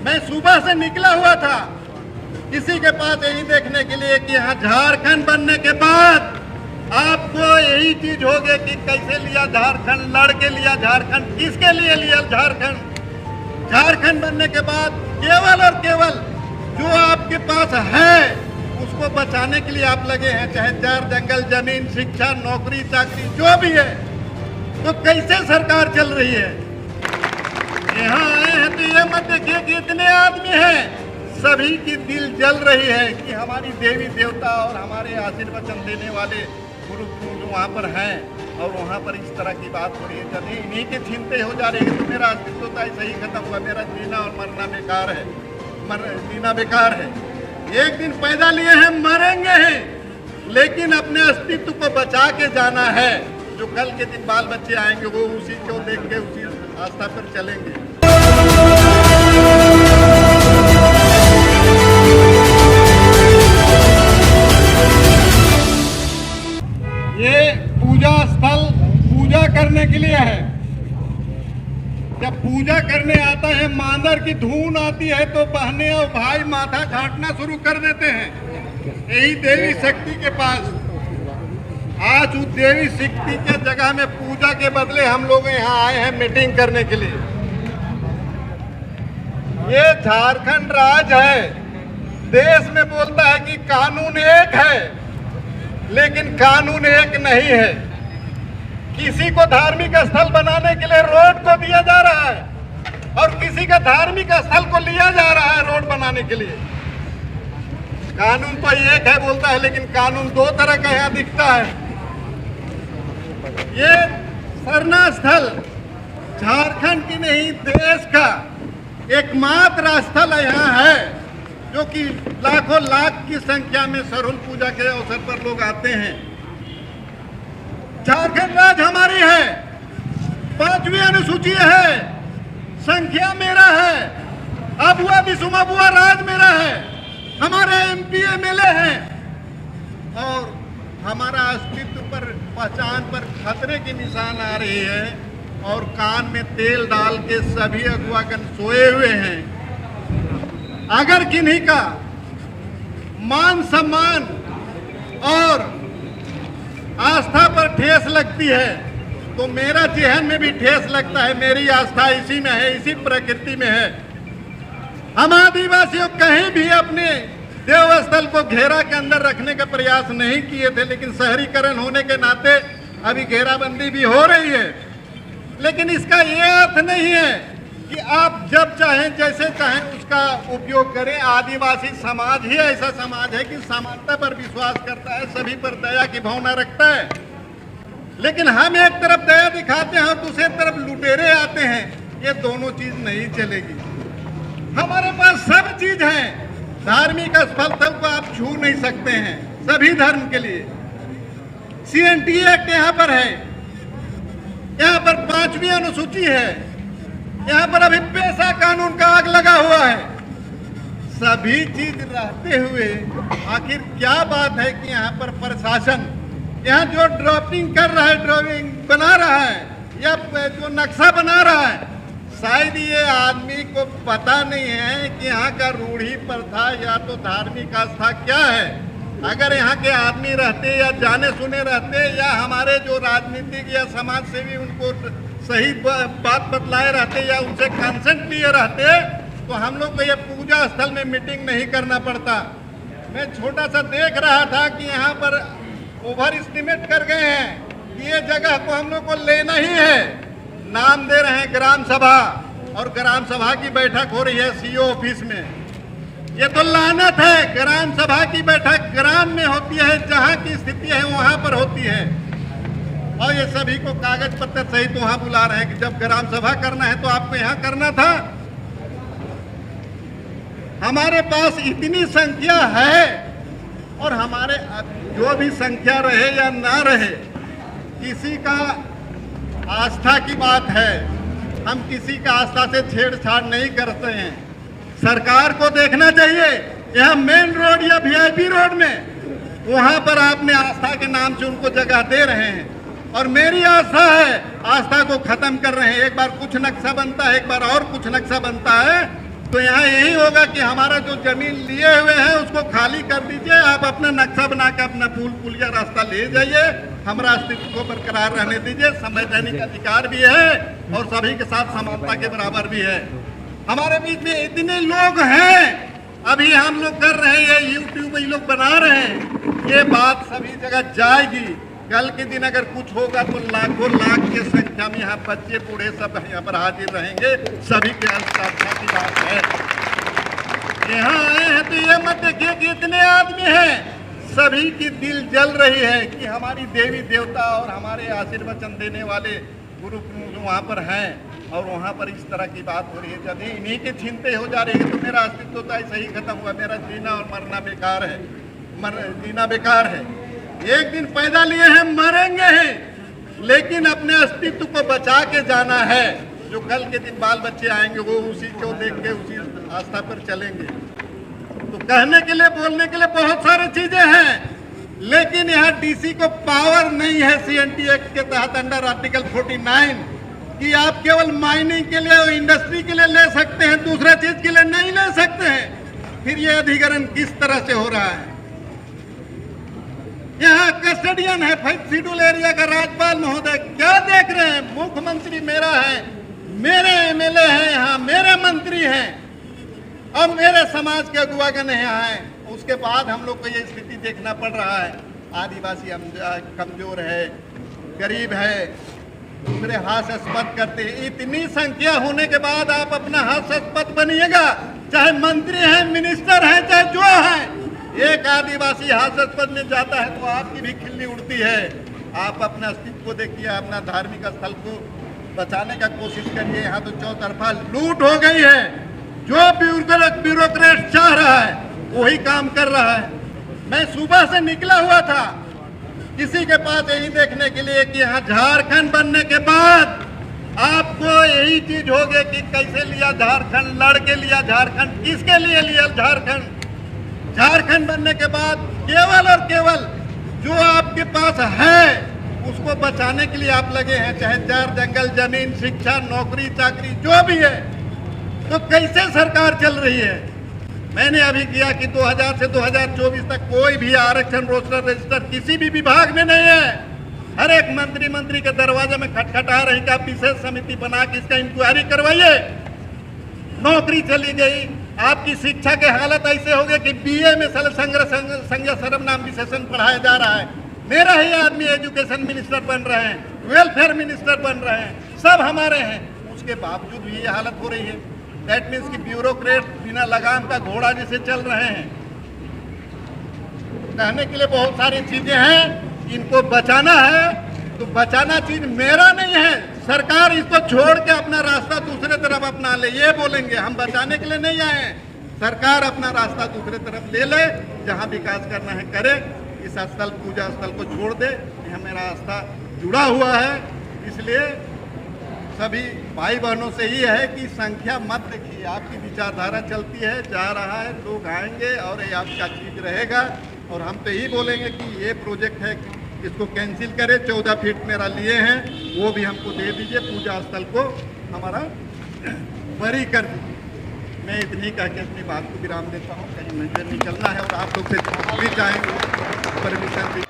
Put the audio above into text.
मैं सुबह से निकला हुआ था किसी के पास यही देखने के लिए कि यहाँ झारखंड बनने के बाद आपको यही चीज होगी कि कैसे लिया झारखंड, लड़ के लिया झारखंड, किसके लिए लिया झारखंड। झारखंड बनने के बाद केवल और केवल जो आपके पास है उसको बचाने के लिए आप लगे हैं, चाहे जड़ जंगल, जमीन, शिक्षा, नौकरी, चाकरी जो भी है। तो कैसे सरकार चल रही है? यहाँ आए हैं तो ये मत देखिए कि इतने आदमी हैं, सभी की दिल जल रही है कि हमारी देवी देवता और हमारे आशीर्वचन देने वाले गुरु जो वहाँ पर हैं और वहाँ पर इस तरह की बात हो रही है। जब इन्हीं के छीनते हो जा रही है तो मेरा अस्तित्व तो ऐसे ही खत्म हुआ, मेरा जीना और मरना बेकार है, जीना बेकार है। एक दिन पैदा लिए हैं, मरेंगे हैं, लेकिन अपने अस्तित्व को बचा के जाना है। जो कल के दिन बाल बच्चे आएंगे वो उसी को देख के उसी आस्था पर चलेंगे। ये पूजा स्थल पूजा करने के लिए है। जब पूजा करने आता है, मांदर की धून आती है तो बहनें और भाई माथा घाटना शुरू कर देते हैं यही देवी शक्ति के पास। आज उस देवी शक्ति के जगह में पूजा के बदले हम लोग यहाँ आए हैं मीटिंग करने के लिए। ये झारखंड राज है, देश में बोलता है कि कानून एक है, लेकिन कानून एक नहीं है। किसी को धार्मिक स्थल बनाने के लिए रोड को दिया जा रहा है और किसी का धार्मिक स्थल को लिया जा रहा है रोड बनाने के लिए। कानून तो एक है बोलता है, लेकिन कानून दो तरह का यहाँ दिखता है। ये सरना स्थल झारखंड की नहीं देश का एकमात्र स्थल यहाँ है जो कि लाखों लाख की संख्या में सरहुल पूजा के अवसर पर लोग आते हैं। झारखंड राज हमारी है, 5वीं अनुसूची है, संख्या मेरा है, अबुआ बिसुमाबुआ राज मेरा है, हमारे MP MLA हैं और हमारा अस्तित्व पर, पहचान पर खतरे की निशान आ रही है और कान में तेल डाल के सभी अगुआगण सोए हुए हैं। अगर किन्हीं का मान सम्मान और आस्था पर ठेस लगती है तो मेरा जेहन में भी ठेस लगता है। मेरी आस्था इसी में है, इसी प्रकृति में है। हम आदिवासियों कहीं भी अपने देवस्थल को घेरा के अंदर रखने का प्रयास नहीं किए थे, लेकिन शहरीकरण होने के नाते अभी घेराबंदी भी हो रही है। लेकिन इसका ये अर्थ नहीं है कि आप जब चाहें जैसे चाहें उसका उपयोग करें। आदिवासी समाज ही ऐसा समाज है कि समानता पर विश्वास करता है, सभी पर दया की भावना रखता है। लेकिन हम एक तरफ दया दिखाते हैं और दूसरी तरफ लुटेरे आते हैं, ये दोनों चीज नहीं चलेगी। हमारे पास सब चीज है, धार्मिक स्थल को आप छू नहीं सकते हैं सभी धर्म के लिए। CNT एक्ट यहाँ पर है, यहाँ पर 5वीं अनुसूची है, यहाँ पर अभी पेशा कानून का आग लगा हुआ है। सभी चीज रहते हुए आखिर क्या बात है कि यहाँ पर प्रशासन यहाँ जो ड्राफ्टिंग कर रहा है, ड्राइंग बना रहा है या जो नक्शा बना रहा है, शायद ये आदमी को पता नहीं है कि यहाँ का रूढ़ी प्रथा या तो धार्मिक आस्था क्या है। अगर यहाँ के आदमी रहते या जाने सुने रहते या हमारे जो राजनीतिक या समाज सेवी उनको सही बात बतलाए रहते या उनसे कंसेंट लिए रहते तो हम लोग को ये पूजा स्थल में मीटिंग नहीं करना पड़ता। मैं छोटा सा देख रहा था कि यहाँ पर ओवर एस्टिमेट कर गए हैं कि ये जगह को हम लोग को लेना ही है। नाम दे रहे हैं ग्राम सभा और ग्राम सभा की बैठक हो रही है CO ऑफिस में। ये तो लानत है, ग्राम सभा की बैठक ग्राम में होती है, जहाँ की स्थिति है वहाँ पर होती है और ये सभी को कागज पत्र सहित तो वहाँ बुला रहे हैं कि जब ग्राम सभा करना है तो आपको यहाँ करना था। हमारे पास इतनी संख्या है और हमारे जो भी संख्या रहे या ना रहे, किसी का आस्था की बात है, हम किसी का आस्था से छेड़छाड़ नहीं करते हैं। सरकार को देखना चाहिए, यहाँ मेन रोड या VIP रोड में वहाँ पर आपने आस्था के नाम से उनको जगह दे रहे हैं और मेरी आस्था है, आस्था को खत्म कर रहे हैं। एक बार कुछ नक्शा बनता है, एक बार और कुछ नक्शा बनता है, तो यहाँ यही होगा कि हमारा जो जमीन लिए हुए हैं उसको खाली कर दीजिए, आप अपना नक्शा बना के अपना पुल पुलिया रास्ता ले जाइए, हमारा अस्तित्व को बरकरार रहने दीजिए। संवैधानिक अधिकार भी है और सभी के साथ समानता के बराबर भी है। हमारे बीच में इतने लोग हैं, अभी हम लोग कर रहे हैं, ये यूट्यूब ये लोग बना रहे हैं, ये बात सभी जगह जाएगी। कल के दिन अगर कुछ होगा तो लाखों लाख के संख्या में यहाँ बच्चे बूढ़े सब यहाँ पर हाजिर रहेंगे, सभी के आस्था की बात है। यहाँ आए हैं तो ये मत देखिए कि इतने आदमी हैं, सभी की दिल जल रही है कि हमारी देवी देवता और हमारे आशीर्वचन देने वाले गुरु वहाँ पर हैं और वहाँ पर इस तरह की बात हो रही है। जब इन्हीं के छीनते हो जा रही है तो मेरा अस्तित्व तो ऐसा ही खत्म हुआ, मेरा जीना और मरना बेकार है, जीना बेकार है। एक दिन पैदा लिए हैं, मरेंगे हैं, लेकिन अपने अस्तित्व को बचा के जाना है। जो कल के दिन बाल बच्चे आएंगे वो उसी को देख के उसी आस्था पर चलेंगे। तो कहने के लिए बोलने के लिए बहुत सारी चीजें हैं, लेकिन यहाँ डीसी को पावर नहीं है सीएनटी एक्ट के तहत अंडर आर्टिकल 49 कि आप केवल माइनिंग के लिए और इंडस्ट्री के लिए ले सकते हैं, दूसरा चीज के लिए नहीं ले सकते हैं। फिर ये अधिग्रहण किस तरह से हो रहा है? यहाँ कस्टडियन है 5 शेड्यूल एरिया का राज्यपाल महोदय, क्या देख रहे हैं? मुख्यमंत्री मेरा है, मेरे एमएलए हैं यहाँ, मेरे मंत्री हैं और मेरे समाज के अगुवागण यहाँ हैं। उसके बाद हम लोग को ये स्थिति देखना पड़ रहा है। आदिवासी कमजोर है, गरीब है, दूसरे हास्यास्पद करते हैं। इतनी संख्या होने के बाद आप अपना हास्यास्पद बनिएगा, चाहे मंत्री हैं, मिनिस्टर हैं, चाहे जो है। एक आदिवासी हास्यास्पद में जाता है तो आपकी भी खिल्ली उड़ती है। आप अपने अस्तित्व को देखिए, अपना धार्मिक स्थल को बचाने का कोशिश करिए। यहाँ तो चौतरफा लूट हो गई है, जो ब्यूरोक्रेट चाह रहा है वही काम कर रहा है। मैं सुबह से निकला हुआ था किसी के पास यही देखने के लिए कि यहाँ झारखंड बनने के बाद आपको यही चीज होगी कि कैसे लिया झारखंड, लड़के लिया झारखंड, किसके लिए लिया झारखंड। झारखंड बनने के बाद केवल और केवल जो आपके पास है उसको बचाने के लिए आप लगे हैं, चाहे चार जंगल, जमीन, शिक्षा, नौकरी, चाकरी जो भी है। तो कैसे सरकार चल रही है? मैंने अभी किया कि 2000 से 2024 तक कोई भी आरक्षण रोस्टर रजिस्टर किसी भी विभाग में नहीं है। हर एक मंत्री के दरवाजे में खटखटा रहे कि आप विशेष समिति बना के इसका इंक्वायरी करवाइए। नौकरी चली गई, आपकी शिक्षा के हालत ऐसे हो गए कि बीए में संज्ञा सर्वनाम विशेषण पढ़ाया जा रहा है। मेरा ही आदमी एजुकेशन मिनिस्टर बन रहे हैं, वेलफेयर मिनिस्टर बन रहे हैं, सब हमारे हैं, उसके बावजूद भी ये हालत हो रही है। दैट मीन्स कि ब्यूरोक्रेट बिना लगाम का घोड़ा जैसे चल रहे हैं। कहने के लिए बहुत सारी चीजें हैं, इनको बचाना है तो बचाना चीज मेरा नहीं है, सरकार इसको छोड़ के अपना रास्ता दूसरे तरफ अपना ले, ये बोलेंगे। हम बचाने के लिए नहीं आए हैं, सरकार अपना रास्ता दूसरे तरफ ले ले, जहाँ विकास करना है करे। इस स्थल, पूजा स्थल को छोड़ दे, यह मेरा आस्था जुड़ा हुआ है। इसलिए सभी भाई बहनों से ही है कि संख्या मत देखिए, आपकी विचारधारा चलती है, जा रहा है, लोग आएंगे और ये आपका चीज रहेगा। और हम तो यही बोलेंगे कि ये प्रोजेक्ट है, इसको कैंसिल करें। 14 फीट मेरा लिए हैं, वो भी हमको दे दीजिए, पूजा स्थल को हमारा बरी कर दीजिए। मैं इतनी कह के अपनी बात को विराम देता हूँ, कहीं मुझे निकलना है और आप लोग से भी चाहेंगे परमिशन।